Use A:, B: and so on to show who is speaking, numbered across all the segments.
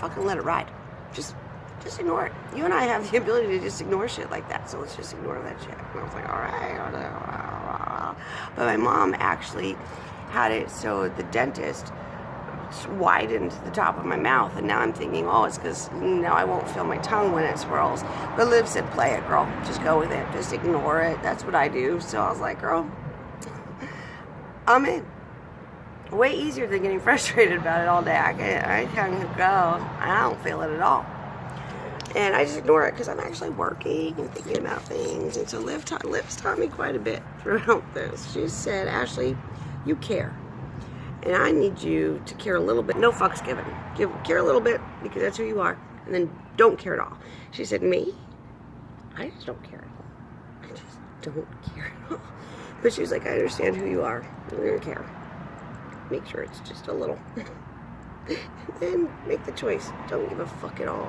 A: fucking let it ride. Just ignore it. You and I have the ability to just ignore shit like that, so let's just ignore that shit. And I was like, all right. But my mom actually had it so the dentist widened the top of my mouth, and now I'm thinking, oh, it's because now I won't feel my tongue when it swirls. But Liv said, play it, girl. Just go with it. Just ignore it. That's what I do. So I was like, girl, I'm in. Way easier than getting frustrated about it all day. I kind of go, I don't feel it at all. And I just ignore it because I'm actually working and thinking about things. And so Liv's taught me quite a bit throughout this. She said, Ashlee, you care. And I need you to care a little bit. No fucks given. Care a little bit because that's who you are. And then don't care at all. She said, me? I just don't care at all. I just don't care at all. But she was like, I understand who you are. You're going to care. Make sure it's just a little. Then make the choice. Don't give a fuck at all.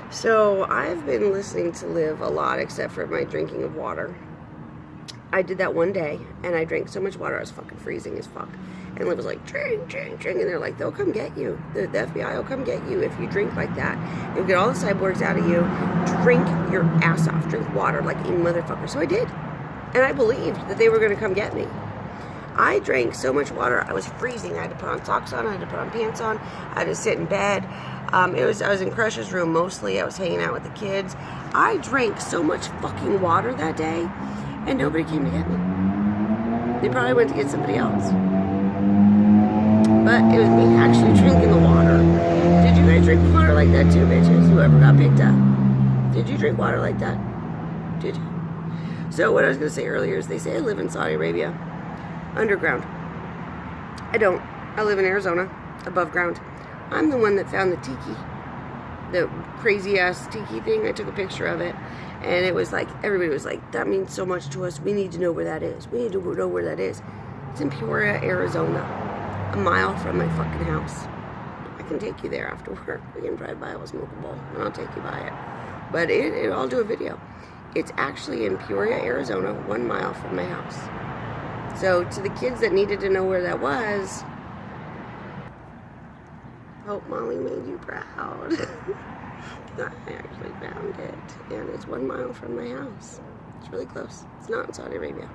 A: So I've been listening to Liv a lot except for my drinking of water. I did that one day, and I drank so much water, I was fucking freezing as fuck. And Liv was like, drink. And they're like, they'll come get you. The FBI will come get you if you drink like that. You'll get all the cyborgs out of you. Drink your ass off. Drink water like a motherfucker. So I did. And I believed that they were going to come get me. I drank so much water, I was freezing. I had to put on socks on, I had to put on pants on, I had to sit in bed. I was in Crush's room mostly. I was hanging out with the kids. I drank so much fucking water that day, and nobody came to get me. They probably went to get somebody else. But it was me actually drinking the water. Did you guys drink water like that too, bitches? Whoever got picked up. Did you drink water like that? Did you? So what I was going to say earlier is they say I live in Saudi Arabia. Underground. I don't. I live in Arizona. Above ground. I'm the one that found the tiki. The crazy ass tiki thing. I took a picture of it. And it was like, everybody was like, that means so much to us. We need to know where that is. We need to know where that is. It's in Peoria, Arizona. A mile from my fucking house. I can take you there after work. We can drive by. It was smokable. And I'll take you by it. But I'll do a video. It's actually in Peoria, Arizona. 1 mile from my house. So to the kids that needed to know where that was, hope Molly made you proud. I actually found it, and it's 1 mile from my house. It's really close. It's not in Saudi Arabia.